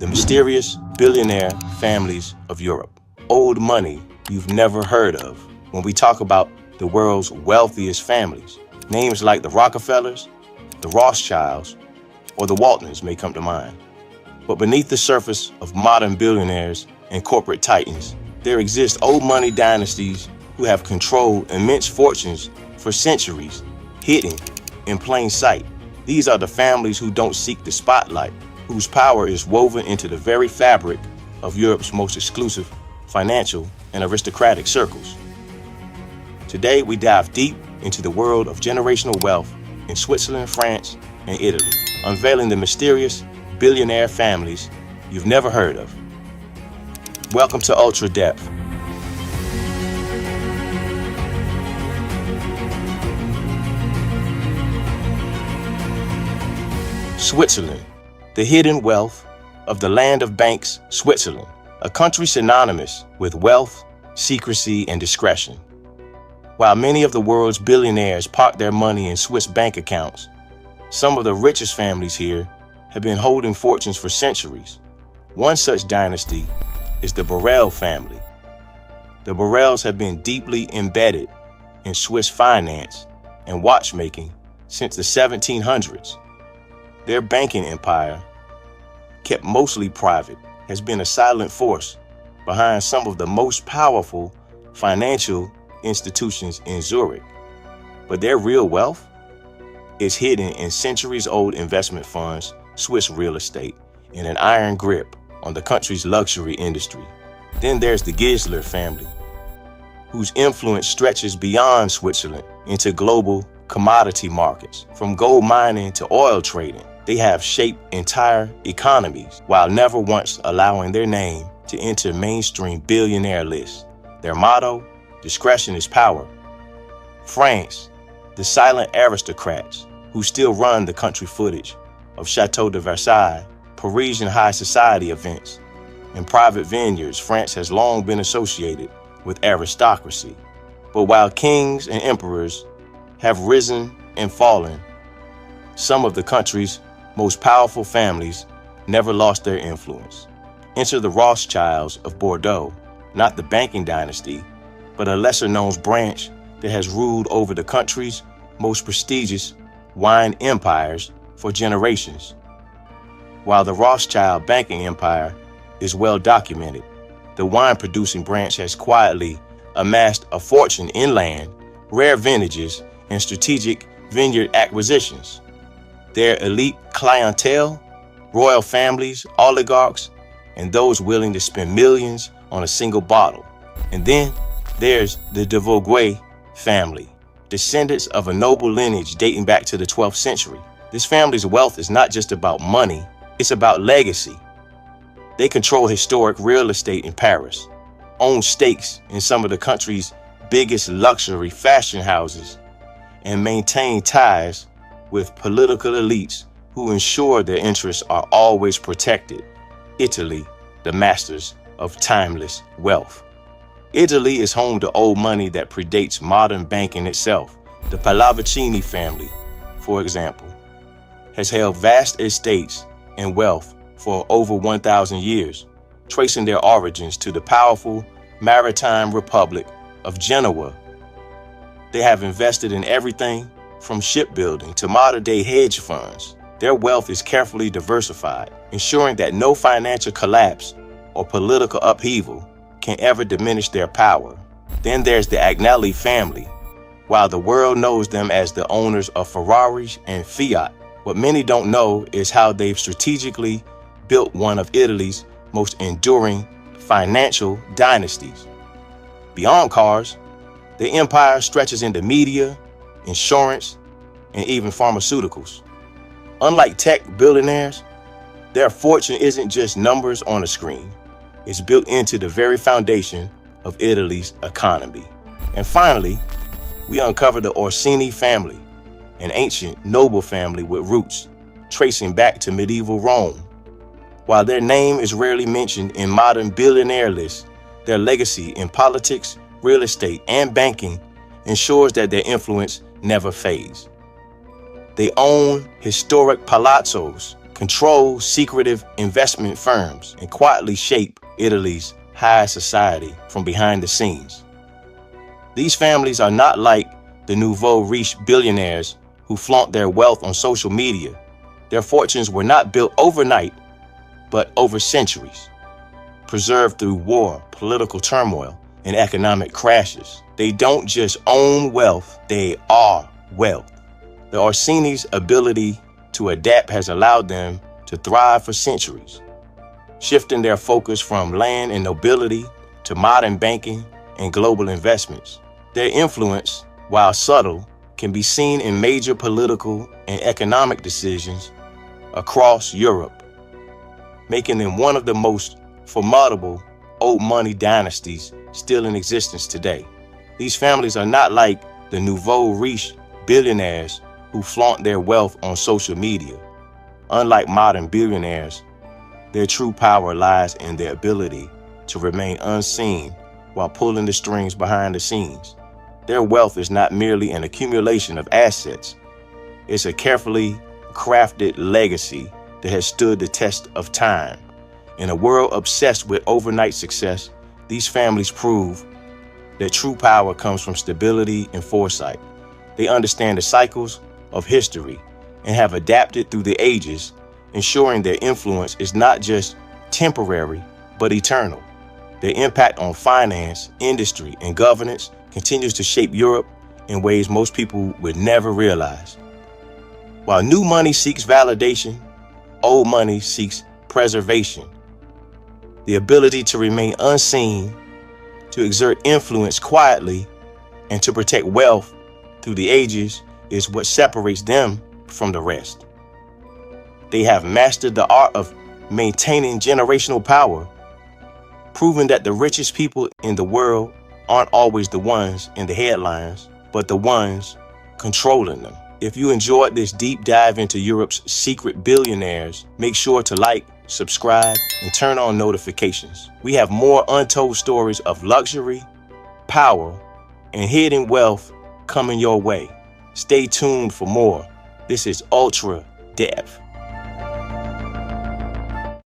The mysterious billionaire families of Europe. Old money you've never heard of. When we talk about the world's wealthiest families, names like the Rockefellers, the Rothschilds, or the Waltons may come to mind. But beneath the surface of modern billionaires and corporate titans, there exist old money dynasties who have controlled immense fortunes for centuries, hidden in plain sight. These are the families who don't seek the spotlight, whose power is woven into the very fabric of Europe's most exclusive financial and aristocratic circles. Today, we dive deep into the world of generational wealth in Switzerland, France, and Italy, unveiling the mysterious billionaire families you've never heard of. Welcome to Ultra Depth. Switzerland, the hidden wealth of the land of banks, Switzerland, a country synonymous with wealth, secrecy, and discretion. While many of the world's billionaires park their money in Swiss bank accounts, some of the richest families here have been holding fortunes for centuries. One such dynasty is the Borrell family. The Borrells have been deeply embedded in Swiss finance and watchmaking since the 1700s. Their banking empire, kept mostly private, has been a silent force behind some of the most powerful financial institutions in Zurich. But their real wealth is hidden in centuries-old investment funds, Swiss real estate, and an iron grip on the country's luxury industry. Then there's the Gisler family, whose influence stretches beyond Switzerland into global commodity markets. From gold mining to oil trading, they have shaped entire economies while never once allowing their name to enter mainstream billionaire lists. Their motto, discretion is power. France, the silent aristocrats who still run the country footage of Chateau de Versailles, Parisian high society events, and private vineyards. France has long been associated with aristocracy. But while kings and emperors have risen and fallen, some of the country's most powerful families never lost their influence. Enter the Rothschilds of Bordeaux, not the banking dynasty, but a lesser-known branch that has ruled over the country's most prestigious wine empires for generations. While the Rothschild banking empire is well documented, the wine-producing branch has quietly amassed a fortune in land, rare vintages, and strategic vineyard acquisitions. Their elite clientele, royal families, oligarchs, and those willing to spend millions on a single bottle. And then there's the de Vogüé family, descendants of a noble lineage dating back to the 12th century. This family's wealth is not just about money, it's about legacy. They control historic real estate in Paris, own stakes in some of the country's biggest luxury fashion houses, and maintain ties with political elites who ensure their interests are always protected. Italy, the masters of timeless wealth. Italy is home to old money that predates modern banking itself. The Pallavicini family, for example, has held vast estates and wealth for over 1,000 years, tracing their origins to the powerful maritime republic of Genoa. They have invested in everything from shipbuilding to modern-day hedge funds. Their wealth is carefully diversified, ensuring that no financial collapse or political upheaval can ever diminish their power. Then there's the Agnelli family. While the world knows them as the owners of Ferraris and Fiat, what many don't know is how they've strategically built one of Italy's most enduring financial dynasties. Beyond cars, the empire stretches into media, insurance, and even pharmaceuticals. Unlike tech billionaires, their fortune isn't just numbers on a screen. It's built into the very foundation of Italy's economy. And finally, we uncover the Orsini family, an ancient noble family with roots tracing back to medieval Rome. While their name is rarely mentioned in modern billionaire lists, their legacy in politics, real estate, and banking ensures that their influence never fades. They own historic palazzos, control secretive investment firms, and quietly shape Italy's high society from behind the scenes. These families are not like the nouveau riche billionaires who flaunt their wealth on social media. Their fortunes were not built overnight, but over centuries, preserved through war, political turmoil, and economic crashes. They don't just own wealth, they are wealth. The Orsini's ability to adapt has allowed them to thrive for centuries, shifting their focus from land and nobility to modern banking and global investments. Their influence, while subtle, can be seen in major political and economic decisions across Europe, making them one of the most formidable old money dynasties still in existence today. These families are not like the nouveau riche billionaires who flaunt their wealth on social media. Unlike modern billionaires, their true power lies in their ability to remain unseen while pulling the strings behind the scenes. Their wealth is not merely an accumulation of assets. It's a carefully crafted legacy that has stood the test of time. In a world obsessed with overnight success, these families prove that true power comes from stability and foresight. They understand the cycles of history and have adapted through the ages, ensuring their influence is not just temporary, but eternal. Their impact on finance, industry, and governance continues to shape Europe in ways most people would never realize. While new money seeks validation, old money seeks preservation. The ability to remain unseen, to exert influence quietly, and to protect wealth through the ages is what separates them from the rest. They have mastered the art of maintaining generational power, proving that the richest people in the world aren't always the ones in the headlines, but the ones controlling them. If you enjoyed this deep dive into Europe's secret billionaires, make sure to like, subscribe, and turn on notifications. We have more untold stories of luxury, power, and hidden wealth coming your way. Stay tuned for more. This is Ultra Depth.